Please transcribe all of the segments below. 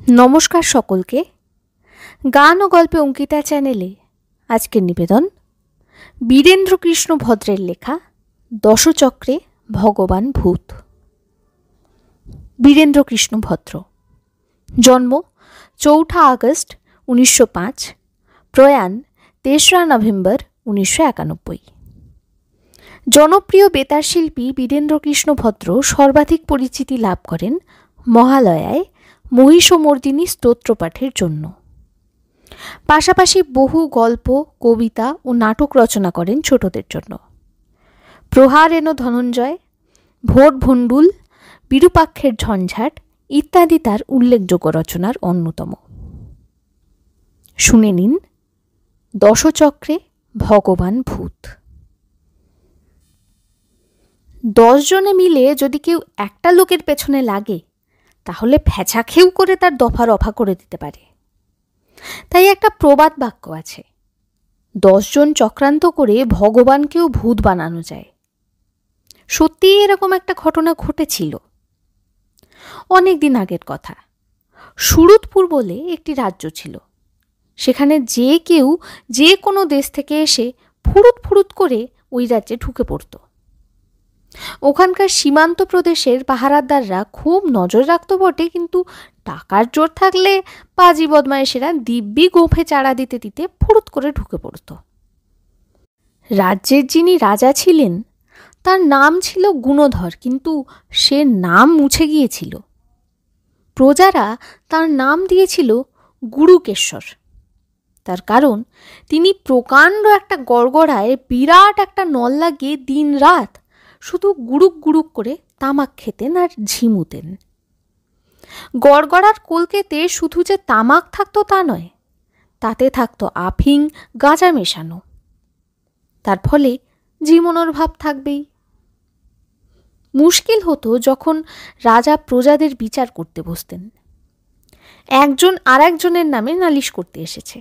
নমস্কার সকলকে। গান ও গল্পে অঙ্কিতা চ্যানেলে আজকের নিবেদন বীরেন্দ্রকৃষ্ণ ভদ্রের লেখা দশচক্রে ভগবান ভূত। বীরেন্দ্রকৃষ্ণ ভদ্র, জন্ম 4 আগস্ট 1905, প্রয়াণ 3রা নভেম্বর 1991। জনপ্রিয় বেতার শিল্পী বীরেন্দ্রকৃষ্ণ ভদ্র সর্বাধিক পরিচিতি লাভ করেন মহালয়ায় মহিষমর্দিনী স্তোত্রপাঠের জন্য। পাশাপাশি বহু গল্প, কবিতা ও নাটক রচনা করেন ছোটদের জন্য। প্রহার এনো ধনঞ্জয়, ভোট ভণ্ডুল, বিরূপাক্ষের ঝঞ্ঝাট ইত্যাদি তার উল্লেখযোগ্য রচনার অন্যতম। শুনে নিন দশচক্রে ভগবান ভূত। 10 জনে মিলে যদি কেউ একটা লোকের পেছনে লাগে তাহলে ফ্যাঁচা খেউ করে তার দফা রফা করে দিতে পারে। তাই একটা প্রবাদ বাক্য আছে, 10 জন চক্রান্ত করে ভগবানকেও ভূত বানানো যায়। সত্যিই এরকম একটা ঘটনা ঘটেছিল। অনেক দিন আগের কথা। সুরুৎপুর বলে একটি রাজ্য ছিল। সেখানে যে কেউ যে কোনো দেশ থেকে এসে ফুরুত ফুরুত করে ওই রাজ্যে ঢুকে পড়ত। ওখানকার সীমান্ত প্রদেশের পাহারাদাররা খুব নজর রাখত বটে, কিন্তু টাকার জোর থাকলে পাজি বদমাইশেরা দিব্যি গোঁফে চাড়া দিতে দিতে ফুরুত করে ঢুকে পড়ত। রাজ্যের যিনি রাজা ছিলেন তার নাম ছিল গুণধর, কিন্তু সে নাম মুছে গিয়েছিল। প্রজারা তার নাম দিয়েছিল গুরুকেশ্বর। তার কারণ তিনি প্রকাণ্ড একটা গড়গড়ায় বিরাট একটা নল লাগিয়ে দিন রাত শুধু গুড়ুক গুড়ুক করে তামাক খেতেন আর ঝিমুতেন। গড়গড়ার কলকেতে শুধু যে তামাক থাকতো তা নয়, তাতে থাকতো আফিং, গাঁজা মেশানো। তার ফলে ঝিমোনোর ভাব থাকবেই। মুশকিল হতো যখন রাজা প্রজাদের বিচার করতে বসতেন। একজন আর একজনের নামে নালিশ করতে এসেছে।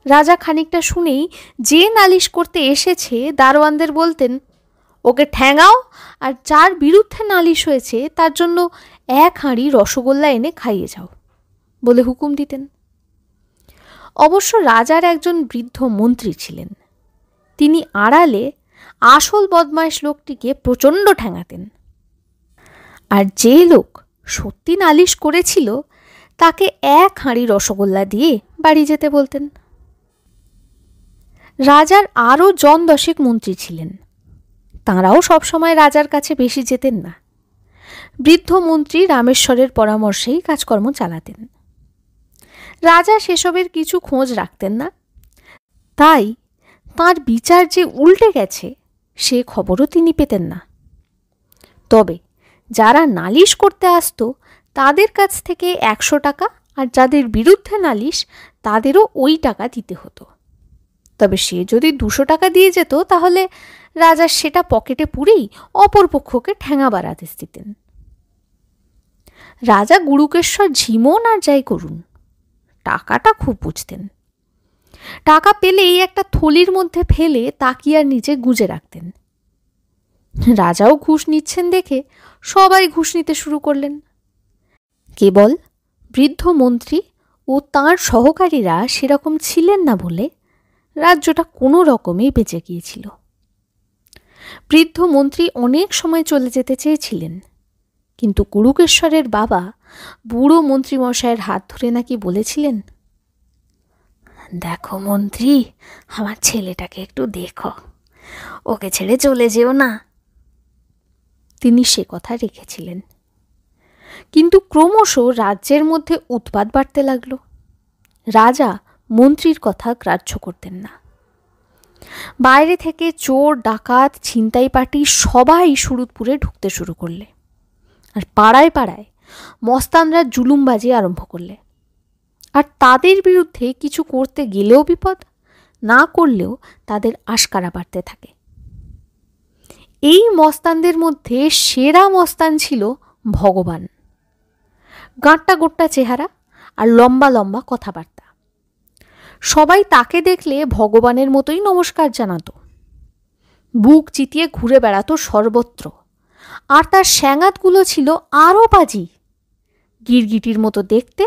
রাজা খানিকটা শুনেই যে নালিশ করতে এসেছে দারোয়ানদের বলতেন, ওকে ঠ্যাঙাও, আর যার বিরুদ্ধে নালিশ হয়েছে তার জন্য 1 হাঁড়ি রসগোল্লা এনে খাইয়ে যাও বলে হুকুম দিতেন। অবশ্য রাজার একজন বৃদ্ধ মন্ত্রী ছিলেন। তিনি আড়ালে আসল বদমাইশ লোকটিকে প্রচণ্ড ঠ্যাঙাতেন। আর যে লোক সত্যি নালিশ করেছিল তাকে 1 হাঁড়ি রসগোল্লা দিয়ে বাড়ি যেতে বলতেন। রাজার আরও 10 মন্ত্রী ছিলেন। তাঁরাও সবসময় রাজার কাছে বেশি যেতেন না। বৃদ্ধ মন্ত্রী রামেশ্বরের পরামর্শেই কাজকর্ম চালাতেন। রাজা সেসবের কিছু খোঁজ রাখতেন না। তাই তাঁর বিচার যে উল্টে গেছে সে খবরও তিনি পেতেন না। তবে যারা নালিশ করতে আসতো তাদের কাছ থেকে 100 টাকা, আর যাদের বিরুদ্ধে নালিশ তাদেরও ওই টাকা দিতে হতো। তবে সে যদি 200 টাকা দিয়ে যেত তাহলে রাজা সেটা পকেটে পুরেই অপর পক্ষকে ঠ্যাঙাবার আদেশ দিতেন। রাজা গুরুকেশ্বর ঝিমোন আর যাই করুন, টাকাটা খুব বুঝতেন। টাকা পেলেই একটা থলির মধ্যে ফেলে তাকিয়ার নিচে গুজে রাখতেন। রাজাও ঘুষ নিচ্ছেন দেখে সবাই ঘুষ নিতে শুরু করলেন। কেবল বৃদ্ধ মন্ত্রী ও তাঁর সহকারীরা সেরকম ছিলেন না বলে রাজ্যটা কোনো রকমেই বেঁচে গিয়েছিল। বৃদ্ধ মন্ত্রী অনেক সময় চলে যেতে চেয়েছিলেন, কিন্তু গুরুকেশ্বরের বাবা বুড়ো মন্ত্রীমশাইয়ের হাত ধরে নাকি বলেছিলেন, দেখো মন্ত্রী, আমার ছেলেটাকে একটু দেখো, ওকে ছেড়ে চলে যেও না। তিনি সে কথা রেখেছিলেন। কিন্তু ক্রমশ রাজ্যের মধ্যে উৎপাত বাড়তে লাগলো। রাজা মন্ত্রীর কথা গ্রাহ্য করতেন না। বাইরে থেকে চোর, ডাকাত, ছিনতাই পার্টি সবাই সুরুৎপুরে ঢুকতে শুরু করলে। আর পাড়ায় পাড়ায় মস্তানরা জুলুমবাজি আরম্ভ করলে। আর তাদের বিরুদ্ধে কিছু করতে গেলেও বিপদ, না করলেও তাদের আশকারা বাড়তে থাকে। এই মস্তানদের মধ্যে সেরা মস্তান ছিল ভগবান। গাঁট্টা গোট্টা চেহারা আর লম্বা লম্বা কথাবার্তা। সবাই তাকে দেখলে ভগবানের মতোই নমস্কার জানাতো। বুক চিতিয়ে ঘুরে বেড়াতো সর্বত্র। আর তার স্যাঙাতগুলো ছিল আরও বাজি। গিরগিটির মতো দেখতে,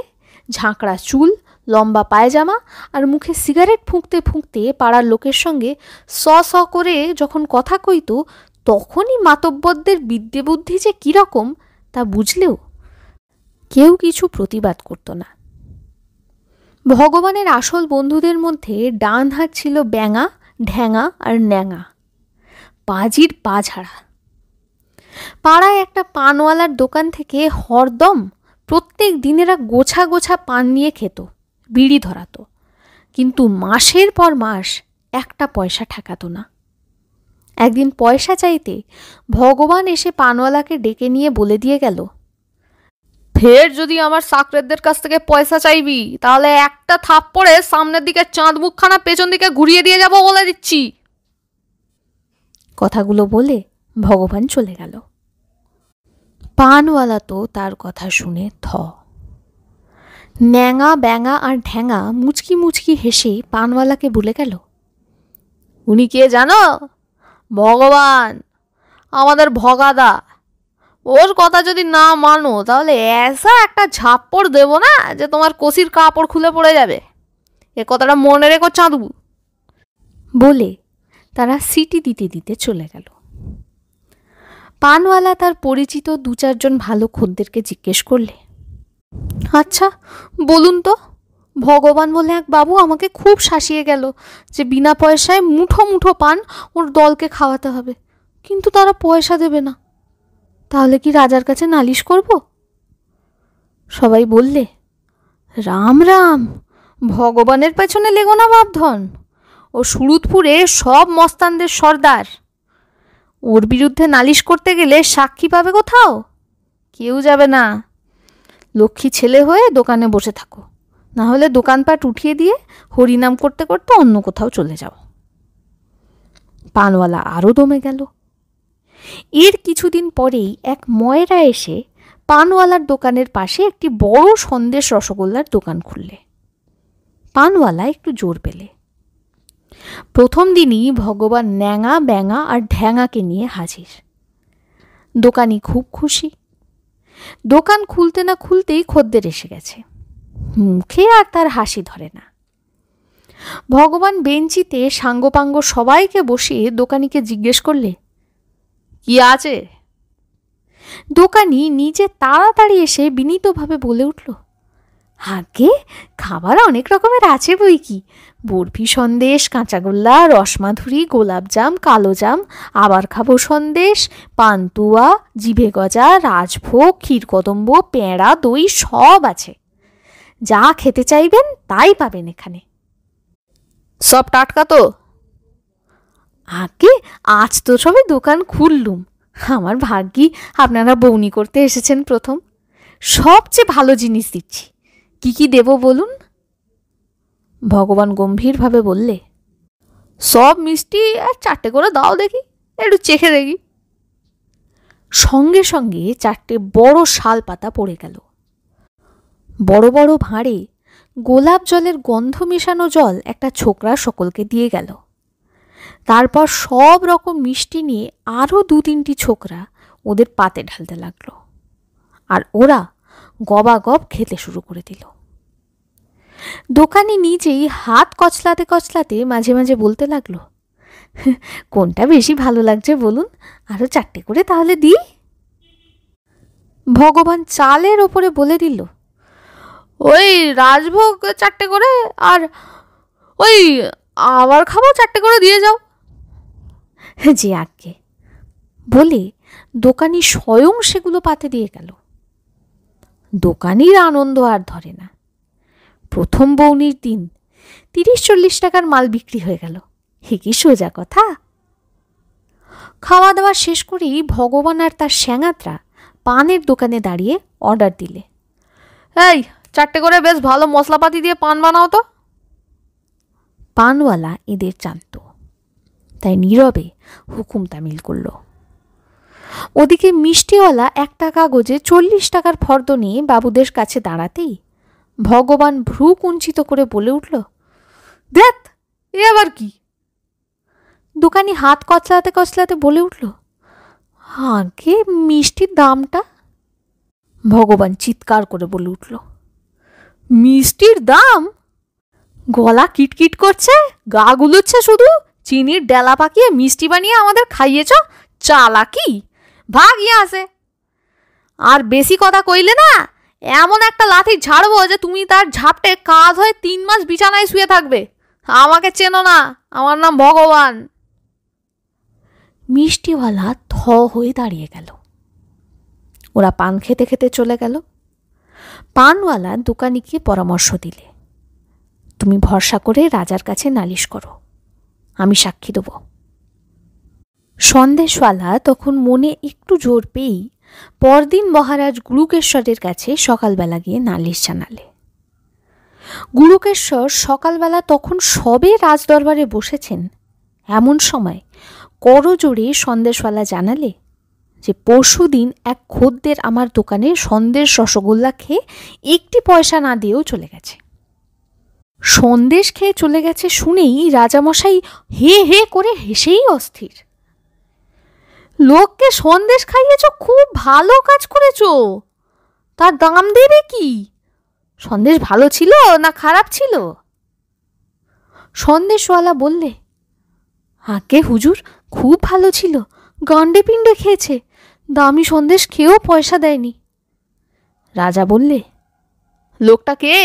ঝাঁকড়া চুল, লম্বা পায়জামা আর মুখে সিগারেট ফুঁকতে ফুঁকতে পাড়ার লোকের সঙ্গে স স করে যখন কথা কইত, তখনই মাতব্বরদের বিদ্যে বুদ্ধি যে কীরকম তা বুঝলেও কেউ কিছু প্রতিবাদ করত না। ভগবানের আসল বন্ধুদের মধ্যে ডান হাত ছিল ব্যাঙা, ঢ্যাঙা আর ন্যাঙা, পাজির পা ঝাড়া। পাড়ায় একটা পানওয়ালার দোকান থেকে হরদম প্রত্যেক দিনেরা গোছা গোছা পান নিয়ে খেত, বিড়ি ধরাতো, কিন্তু মাসের পর মাস একটা পয়সা ঠেকাতো না। একদিন পয়সা চাইতে ভগবান এসে পানওয়ালাকে ডেকে নিয়ে বলে দিয়ে গেল, ফের যদি আমার চাকরেরদের কাছ থেকে পয়সা চাইবি তাহলে একটা থাপ্পড়ে সামনের দিকে চাঁদ মুখখানা পেছন দিকে ঘুরিয়ে দিয়ে যাব বলে দিচ্ছি। কথাগুলো বলে ভগবান চলে গেল। পানওয়ালা তো তার কথা শুনে থ। ন্যাঙা, ব্যাঙা আর ঢ্যাঙা মুচকি মুচকি হেসে পানওয়ালাকে বলে গেল, উনি কে জানো? ভগবান, আমাদের ভগাদা। ওর কথা যদি না মানো তাহলে এসা একটা ঝাপ্পড় দেব না যে তোমার কষির কাপড় খুলে পড়ে যাবে। এ কথাটা মনে রেখো চাঁদু। বলে তারা সিটি দিতে দিতে চলে গেল। পানওয়ালা তার পরিচিত 2-4 জন ভালো খদ্দেরকে জিজ্ঞেস করলে, আচ্ছা বলুন তো, ভগবান বলে এক বাবু আমাকে খুব শাসিয়ে গেল যে বিনা পয়সায় মুঠো মুঠো পান ওর দলকে খাওয়াতে হবে, কিন্তু তারা পয়সা দেবে না, তাহলে কি রাজার কাছে নালিশ করব? সবাই বললে, রাম রাম, ভগবানের পেছনে লেগো না বাপধন। ও সুরুৎপুরে সব মস্তানদের সর্দার। ওর বিরুদ্ধে নালিশ করতে গেলে সাক্ষী পাবে কোথাও? কেউ যাবে না। লক্ষ্মী ছেলে হয়ে দোকানে বসে থাকো, না হলে দোকানপাট উঠিয়ে দিয়ে হরিনাম করতে করতে অন্য কোথাও চলে যাও। পানওয়ালা আরও দমে গেল। এর কিছুদিন পরেই এক ময়রা এসে পানওয়ালার দোকানের পাশে একটি বড় সন্দেশ রসগোল্লার দোকান খুললে। পানওয়ালা একটু জোর পেলে। প্রথম দিনই ভগবান ন্যাঙা, ব্যাঙা আর ঢ্যাঙাকে নিয়ে হাজির। দোকানি খুব খুশি। দোকান খুলতে না খুলতেই খদ্দের এসে গেছে, মুখে আর তার হাসি ধরে না। ভগবান বেঞ্চিতে সাঙ্গপাঙ্গ সবাইকে বসিয়ে দোকানিকে জিজ্ঞেস করলে, কি আছে? দোকানি নিজে তাড়াতাড়ি এসে বিনীতভাবে বলে উঠল, আগে খাবার অনেক রকমের আছে বই কি, বরফি সন্দেশ, কাঁচাগোল্লা, রসমাধুরি, গোলাপজাম, কালোজাম, আবার খাবো সন্দেশ, পান্তুয়া, জিভে গজা, রাজভোগ, ক্ষীরকদম্ব, পেঁড়া, দই সব আছে। যা খেতে চাইবেন তাই পাবেন এখানে। সব টাটকা তো? আগে আজ তো সবে দোকান খুললুম, আমার ভাগ্যি আপনারা বউনি করতে এসেছেন প্রথম। সবচেয়ে ভালো জিনিস দিচ্ছি, কি কি দেব বলুন? ভগবান গম্ভীরভাবে বললে, সব মিষ্টি আর 4টে করে দাও দেখি, একটু চেখে দেখি। সঙ্গে সঙ্গে 4টে বড় শাল পাতা পড়ে গেল। বড় বড় ভাঁড়ে গোলাপ জলের গন্ধ মেশানো জল একটা ছোকরা সকলকে দিয়ে গেল। তারপর সব রকম মিষ্টি নিয়ে আরও 2-3টি ছোকরা ওদের পাতে ঢালতে লাগলো, আর ওরা গবাগব খেতে শুরু করে দিল। দোকানি নিজেই হাত কচলাতে কচলাতে মাঝে মাঝে বলতে লাগলো, কোনটা বেশি ভালো লাগছে বলুন, আরও 4টে করে তাহলে দিই। ভগবান চালের ওপরে বলে দিল, ওই রাজভোগ 4টে করে, আর ওই আবার খাবো 4টে করে দিয়ে যাও। যে আজ্ঞে বলে দোকানি স্বয়ং সেগুলো পাতে দিয়ে গেল। দোকানির আনন্দ আর ধরে না। প্রথম বউনির দিন 30-40 টাকার মাল বিক্রি হয়ে গেল। হে কি সোজা কথা। খাওয়া দাওয়া শেষ করেই ভগবান আর তার শ্যাঙাতরা পানের দোকানে দাঁড়িয়ে অর্ডার দিলে, এই 4টে করে বেশ ভালো মশলাপাতি দিয়ে পান বানাও তো। পানওয়ালা এদের জানত, তাই নীরবে হুকুম তামিল করল। ওদিকে মিষ্টিওয়ালা একটা কাগজে 40 টাকার ফর্দ নিয়ে বাবুদের কাছে দাঁড়াতেই ভগবান ভ্রু কুঞ্চিত করে বলে উঠল, দেখ এ আবার কি? দোকানি হাত কচলাতে কচলাতে বলে উঠল, আগে মিষ্টির দামটা। ভগবান চিৎকার করে বলে উঠল, মিষ্টির দাম? গলা কিটকিট করছে, গা গুলোচ্ছে শুধু। চিনির ডেলা পাকিয়ে মিষ্টি বানিয়ে আমাদের খাইয়েছ, চালাকি! ভাগিয়ে আসে। আর বেশি কথা কইলে না, এমন একটা লাথি ঝাড়বো যে তুমি তার ঝাপটে কাজ হয়ে 3 মাস বিছানায় শুয়ে থাকবে। আমাকে চেনো না, আমার নাম ভগবান। মিষ্টিওয়ালা থ হয়ে দাঁড়িয়ে গেল। ওরা পান খেতে খেতে চলে গেল। পানওয়ালা দোকানিকে পরামর্শ দিলে, তুমি ভরসা করে রাজার কাছে নালিশ করো, আমি সাক্ষী দেব। সন্দেশওয়ালা তখন মনে একটু জোর পেয়েই পরদিন মহারাজ গুরুকেশ্বরের কাছে সকালবেলা গিয়ে নালিশ জানালে। গুরুকেশ্বর সকালবেলা তখন সবে রাজদরবারে বসেছেন। এমন সময় করজোড়ে সন্দেশওয়ালা জানালে যে পরশুদিন এক খদ্দের আমার দোকানে সন্দেশ রসগোল্লা খেয়ে 1 পয়সা না দিয়েও চলে গেছে। সন্দেশ খেয়ে চলে গেছে শুনেই রাজামশাই হে হে করে হেসেই অস্থির। লোককে সন্দেশ খাইয়েছ, খুব ভালো কাজ করেছ। তার দাম দেবে কি? সন্দেশ ভালো ছিল না খারাপ ছিল? সন্দেশওয়ালা বললে, আগে হুজুর, খুব ভালো ছিল, গান্ডে পিণ্ডে খেয়েছে, দামি সন্দেশ খেয়েও পয়সা দেয়নি। রাজা বললে, লোকটা কে?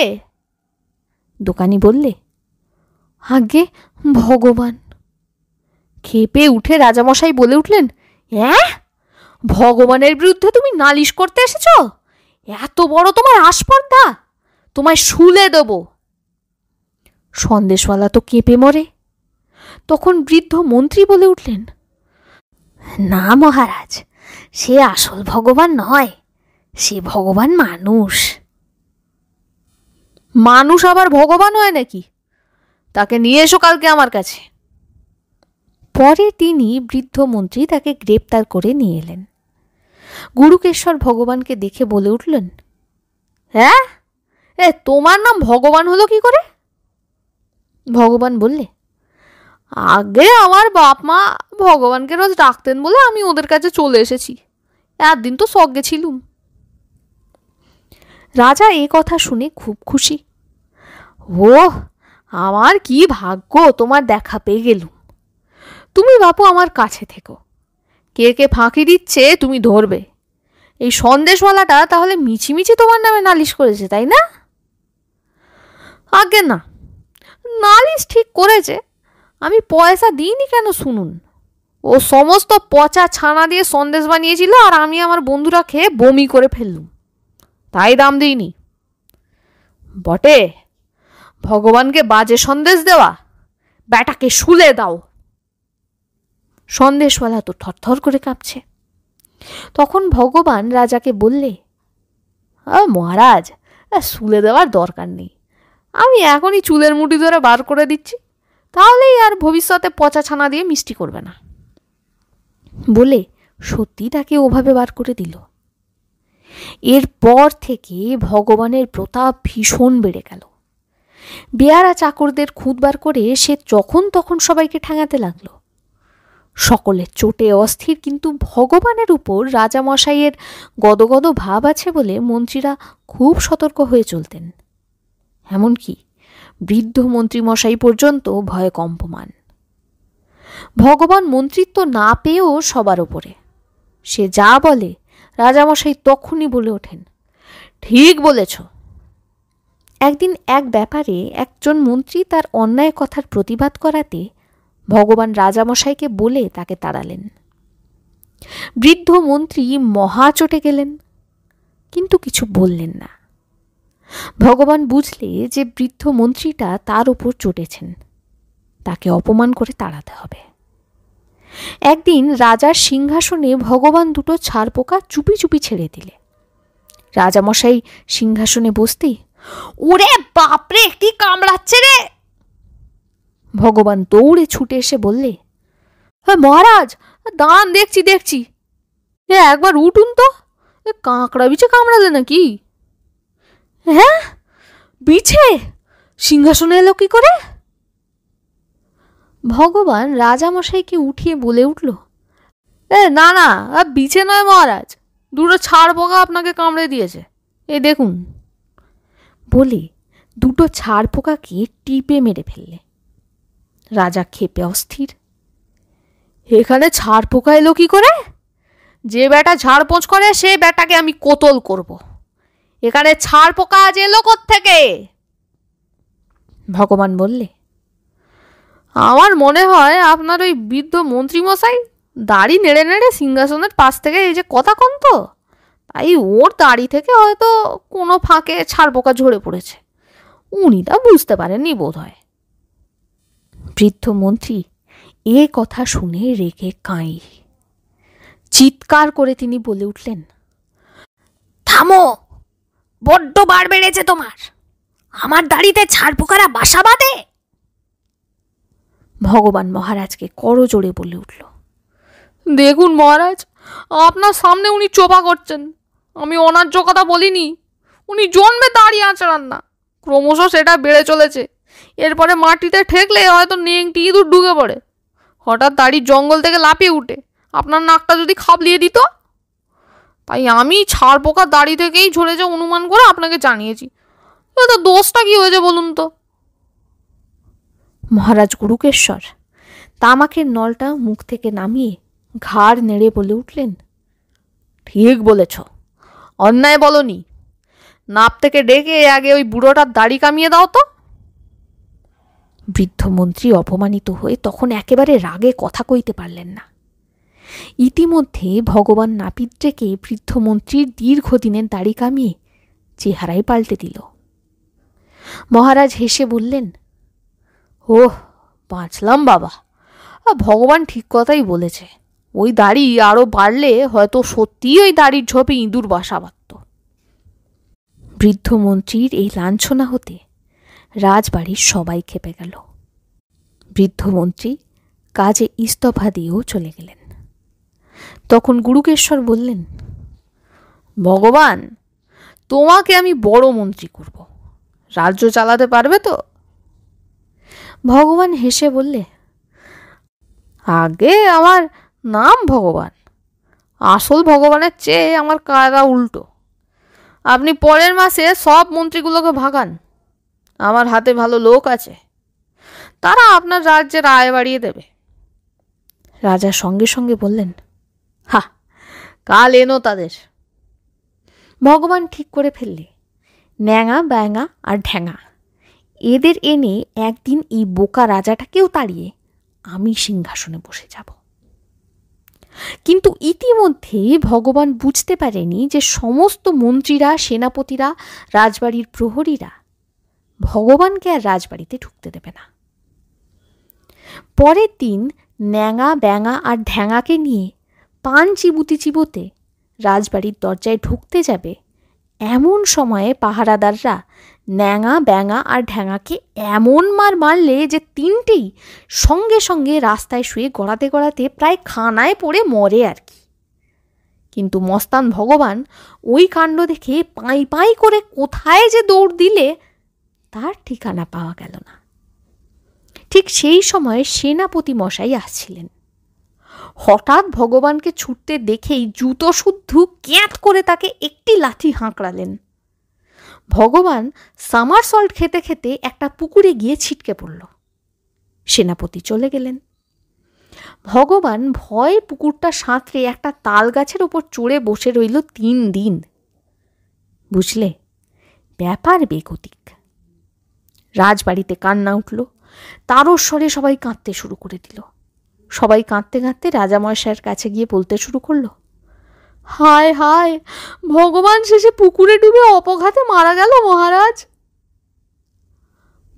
দোকানি বললে, আগে ভগবান। খেপে উঠে রাজামশাই বলে উঠলেন, হ্যাঁ, ভগবানের বিরুদ্ধে তুমি নালিশ করতে এসেছ? এত বড় তোমার আসপর্দা, তোমায় শুলে দেব। সন্দেশওয়ালা তো কেঁপে মরে। তখন বৃদ্ধ মন্ত্রী বলে উঠলেন, না মহারাজ, সে আসল ভগবান নয়, সে ভগবান মানুষ। মানুষ আবার ভগবান হয় নাকি? তাকে নিয়ে এসো কালকে আমার কাছে। পরে তিনি বৃদ্ধ মন্ত্রী তাকে গ্রেপ্তার করে নিয়ে এলেন। গুরুকেশ্বর ভগবানকে দেখে বলে উঠলেন, হ্যাঁ, তোমার নাম ভগবান হলো কি করে? ভগবান বললে, আগে আমার বাপ মা ভগবানকে রোজ ডাকতেন বলে আমি ওদের কাছে চলে এসেছি, একদিন তো স্বর্গে ছিলুম। রাজা এ কথা শুনে খুব খুশি। ও, আমার কি ভাগ্য তোমার দেখা পেয়ে গেলুম। তুমি বাপু আমার কাছে থেকো, কে কে ফাঁকি দিচ্ছে তুমি ধরবে। এই সন্দেশওয়ালাটা তাহলে মিছিমিছি তোমার নামে নালিশ করেছে, তাই না? আগে না, নালিশ ঠিক করেছে, আমি পয়সা দিইনি কেন শুনুন। ও সমস্ত পচা ছানা দিয়ে সন্দেশ বানিয়েছিল, আর আমি আমার বন্ধুরা খেয়ে বমি করে ফেললুম, তাই দাম দিইনি। বটে, ভগবানকে বাজে সন্দেশ দেওয়া, ব্যাটাকে শুলে দাও। সন্দেশওয়ালা তো থরথর করে কাঁপছে। তখন ভগবান রাজাকে বললে, মহারাজ, শুলে দেওয়ার দরকার নেই, আমি এখনই চুলের মুঠি ধরে বার করে দিচ্ছি, তাহলেই আর ভবিষ্যতে পচা ছানা দিয়ে মিষ্টি করবে না। বলে সত্যি তাকে ওভাবে বার করে দিল। এরপর থেকে ভগবানের প্রতাপ ভীষণ বেড়ে গেল। বেয়ারা চাকরদের খুঁত বার করে সে যখন তখন সবাইকে ঠ্যাঙাতে লাগলো। সকলের চোটে অস্থির, কিন্তু ভগবানের উপর রাজামশাইয়ের গদগদ ভাব আছে বলে মন্ত্রীরা খুব সতর্ক হয়ে চলতেন। এমনকি বৃদ্ধ মন্ত্রীমশাই পর্যন্ত ভয়ে কম্পমান। ভগবান মন্ত্রিত্ব না পেয়েও সবার ওপরে। সে যা বলে রাজামশাই তখনই বলে ওঠেন, ঠিক বলেছ। একদিন এক ব্যাপারে একজন মন্ত্রী তার অন্যায় কথার প্রতিবাদ করাতে ভগবান রাজামশাইকে বলে তাকে তাড়ালেন। বৃদ্ধ মন্ত্রী মহা চটে গেলেন, কিন্তু কিছু বললেন না। ভগবান বুঝলে যে বৃদ্ধ মন্ত্রীটা তার উপর চটেছেন, তাকে অপমান করে তাড়াতে হবে। একদিন রাজার সিংহাসনে ভগবান 2টো ছারপোকা চুপি চুপি ছেড়ে দিলে। রাজামশাই সিংহাসনে বসতেই, ওরে বাপরে, কি কামড়াচ্ছে রে! ভগবান দৌড়ে ছুটে এসে বললে, মহারাজ, দাঁড়ান, দেখছি দেখছি। একবার উঠুন তো, কাঁকড়া বিছে কামড়ালে নাকি? হ্যাঁ, বিছে সিংহাসনে এলো কি করে? ভগবান রাজামশাইকে উঠিয়ে বলে উঠল, না না, বিছে নয় মহারাজ, 2টো ছাড় পোকা আপনাকে কামড়ে দিয়েছে, এই দেখুন। বলে দুটো ছাড় পোকাকে টিপে মেরে ফেললে। রাজা ক্ষেপে অস্থির। এখানে ছাড় পোকা এলো কি করে? যে বেটা ঝাড়পোঁছ করে সে বেটাকে আমি কোতল করব। এখানে ছাড় পোকা আজ এলো কোত্থেকে? ভগবান বললে, আমার মনে হয় আপনার ওই বৃদ্ধ মন্ত্রীমশাই দাড়ি নেড়ে নেড়ে সিংহাসনের পাশ থেকে এই যে কথা কন তো, তাই ওর দাড়ি থেকে হয়তো কোনো ফাঁকে ছাড় পোকা ঝরে পড়েছে, উনি তা বুঝতে পারেননি বোধ হয়। বৃদ্ধ মন্ত্রী এ কথা শুনে রেগে কাঁই। চিৎকার করে তিনি বলে উঠলেন, থামো, বড্ড বার বেড়েছে তোমার। আমার দাড়িতে ছাড় পোকারা বাসা বাঁধে? ভগবান মহারাজকে করজোড়ে বলে উঠল, দেখুন মহারাজ, আপনার সামনে উনি চোপা করছেন। আমি অন্যায্য কথা বলিনি। উনি জন্মে দাড়ি আঁচড়ান না, ক্রমশ সেটা বেড়ে চলেছে। এরপরে মাটিতে ঠেকলে হয়তো নেংটি ইঁদুর ঢুকে পড়ে। হঠাৎ দাড়ির জঙ্গল থেকে লাফিয়ে উঠে আপনার নাকটা যদি খাবলিয়ে দিত। তাই আমি ছাড় পোকা দাড়ি থেকেই ঝরেছে অনুমান করে আপনাকে জানিয়েছি। তো দোষটা কি হয়েছে বলুন তো? মহারাজ গুরুকেশ্বর তামাকের নলটা মুখ থেকে নামিয়ে ঘাড় নেড়ে বলে উঠলেন, ঠিক বলেছ, অন্যায় বলনি। নাপ থেকে ডেকে আগে ওই বুড়োটার দাড়ি কামিয়ে দাও তো। বৃদ্ধ মন্ত্রী অপমানিত হয়ে তখন একেবারে রাগে কথা কইতে পারলেন না। ইতিমধ্যে ভগবান নাপিত ডেকে বৃদ্ধ মন্ত্রীর দীর্ঘদিনের দাড়ি কামিয়ে চেহারাই পাল্টে দিল। মহারাজ হেসে বললেন, ওহ, বাঁচলাম বাবা, ভগবান ঠিক কথাই বলেছে। ওই দাড়ি আরো বাড়লে হয়তো সত্যিই ওই দাড়ির ঝোপে ইঁদুর বাসা বাঁধত। বৃদ্ধ মন্ত্রীর এই লাঞ্ছনা হতে রাজবাড়ির সবাই খেপে গেল। বৃদ্ধ মন্ত্রী কাজে ইস্তফা দিয়েও চলে গেলেন। তখন গুরুকেশ্বর বললেন, ভগবান, তোমাকে আমি বড় মন্ত্রী করব, রাজ্য চালাতে পারবে তো? ভগবান হেসে বললে, আগে আমার নাম ভগবান, আসল ভগবানের চেয়ে আমার কায়দা উল্টো। আপনি পরের মাসে সব মন্ত্রীগুলোকে ভাগান। আমার হাতে ভালো লোক আছে, তারা আপনার রাজ্যের আয় বাড়িয়ে দেবে। রাজা সঙ্গে সঙ্গে বললেন, হা, কাল এনো তাদের। ভগবান ঠিক করে ফেললে, ন্যাঙা ব্যাঙা আর ঢ্যাঙা এদের এনে একদিন এই বোকা রাজাটাকেও তাড়িয়ে আমি সিংহাসনে বসে যাব। কিন্তু ইতিমধ্যে ভগবান বুঝতে পারেনি যে সমস্ত মন্ত্রীরা, সেনাপতিরা, রাজবাড়ির প্রহরীরা ভগবানকে আর রাজবাড়িতে ঢুকতে দেবে না। পরের দিন ন্যাঙা ব্যাঙা আর ঢ্যাঙাকে নিয়ে পান চিবুতে চিবোতে রাজবাড়ির দরজায় ঢুকতে যাবে, এমন সময়ে পাহারাদাররা ন্যাঙা ব্যাঙা আর ঢ্যাঙাকে এমন মার মারলে যে তিনটেই সঙ্গে সঙ্গে রাস্তায় শুয়ে গড়াতে গড়াতে প্রায় খানায় পড়ে মরে আর কি। কিন্তু মস্তান ভগবান ওই কাণ্ড দেখে পাই পাই করে কোথায় যে দৌড় দিলে তার ঠিকানা পাওয়া গেল না। ঠিক সেই সময় সেনাপতি মশাই আসছিলেন। হঠাৎ ভগবানকে ছুটতে দেখেই জুতো শুদ্ধ ক্যাঁত করে তাকে একটি লাথি হাঁকড়ালেন। ভগবান সামারসল্ট খেতে খেতে একটা পুকুরে গিয়ে ছিটকে পড়ল। সেনাপতি চলে গেলেন। ভগবান ভয়ে পুকুরটা সাঁতরে একটা তাল গাছের ওপর চড়ে বসে রইল 3 দিন। বুঝলে, ব্যাপার বেগতিক। রাজবাড়িতে কান্না উঠল, তারস্বরে সবাই কাঁদতে শুরু করে দিল। সবাই কাঁদতে কাঁদতে রাজামশাইয়ের কাছে গিয়ে বলতে শুরু করলো, হায় হায়, ভগবান শেষে পুকুরে ডুবে অপঘাতে মারা গেল মহারাজ।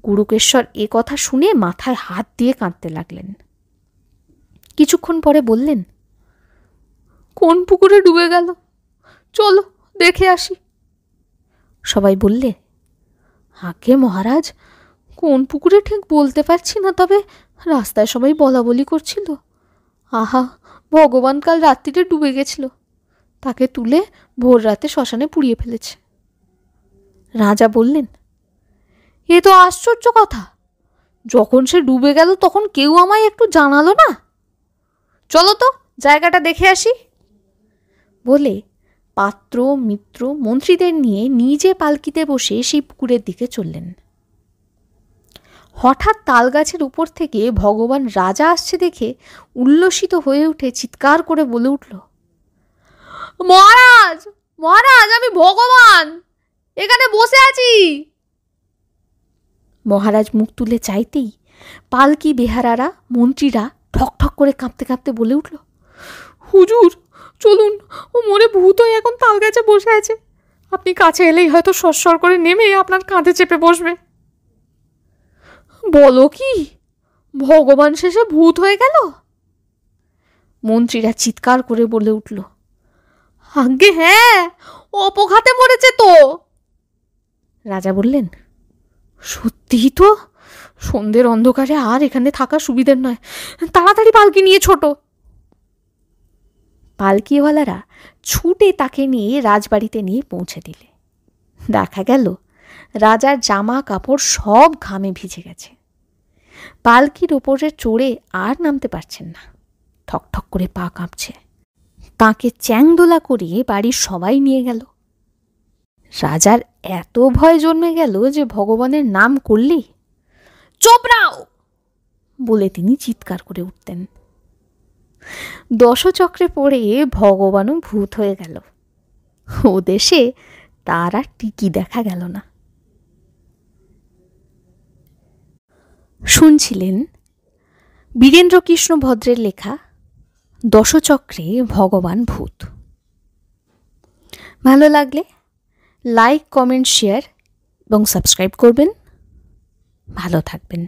গুরুকেশ্বর এ কথা শুনে মাথায় হাত দিয়ে কাঁদতে লাগলেন। কিছুক্ষণ পরে বললেন, কোন পুকুরে ডুবে গেল? চলো দেখে আসি। সবাই বললে, আগে মহারাজ, কোন পুকুরে ঠিক বলতে পারছি না, তবে রাস্তায় সবাই বলা বলি করছিল, আহা, ভগবান কাল রাত্রিতে ডুবে গেছিল, তাকে তুলে ভোর রাতে শ্মশানে পুড়িয়ে ফেলেছে। রাজা বললেন, এ তো আশ্চর্য কথা, যখন সে ডুবে গেল তখন কেউ আমায় একটু জানালো না। চলো তো জায়গাটা দেখে আসি। বলে পাত্র মিত্র মন্ত্রীদের নিয়ে নিজে পালকিতে বসে সেই পুকুরের দিকে চললেন। হঠাৎ তালগাছের উপর থেকে ভগবান রাজা আসছে দেখে উল্লসিত হয়ে উঠে চিৎকার করে বলে উঠল, মহারাজ, মহারাজ, আমি ভগবান, এখানে বসে আছি। মহারাজ মুখ তুলে চাইতেই পালকি বেহারারা, মন্ত্রীরা ঠক ঠক করে কাঁপতে কাঁপতে বলে উঠল, হুজুর চলুন, ও মরে ভূত হয়ে এখন তালগাছে বসে আছে। আপনি কাছে এলেই হয়তো সস্বর করে নেমে আপনার কাঁধে চেপে বসবে। বলো কি, ভগবান শেষে ভূত হয়ে গেল? মন্ত্রীরা চিৎকার করে বলে উঠল, আজ্ঞে হ্যাঁ, অপঘাতে মরেছে তো। রাজা বললেন, সত্যিই তো, সন্ধ্যের অন্ধকারে আর এখানে থাকা সুবিধার নয়, তাড়াতাড়ি পালকি নিয়ে ছোট। পালকিওয়ালারা ছুটে তাকে নিয়ে রাজবাড়িতে নিয়ে পৌঁছে দিলে। দেখা গেল রাজার জামা কাপড় সব ঘামে ভিজে গেছে। পালকির ওপরে চড়ে আর নামতে পারছেন না, ঠক ঠক করে পা কাঁপছে। তাকে চ্যাংদোলা করিয়ে বাড়ির সবাই নিয়ে গেল। রাজার এত ভয় জন্মে গেল যে ভগবানের নাম করলেই চোপড়াও বলে তিনি চিৎকার করে উঠতেন। দশচক্রে পড়ে ভগবানও ভূত হয়ে গেল। ও দেশে তার আর টিকি দেখা গেল না। শুনছিলেন বীরেন্দ্রকৃষ্ণ ভদ্রের লেখা দশচক্রে ভগবান ভূত। ভালো লাগলে লাইক, কমেন্ট, শেয়ার এবং সাবস্ক্রাইব করবেন। ভালো থাকবেন।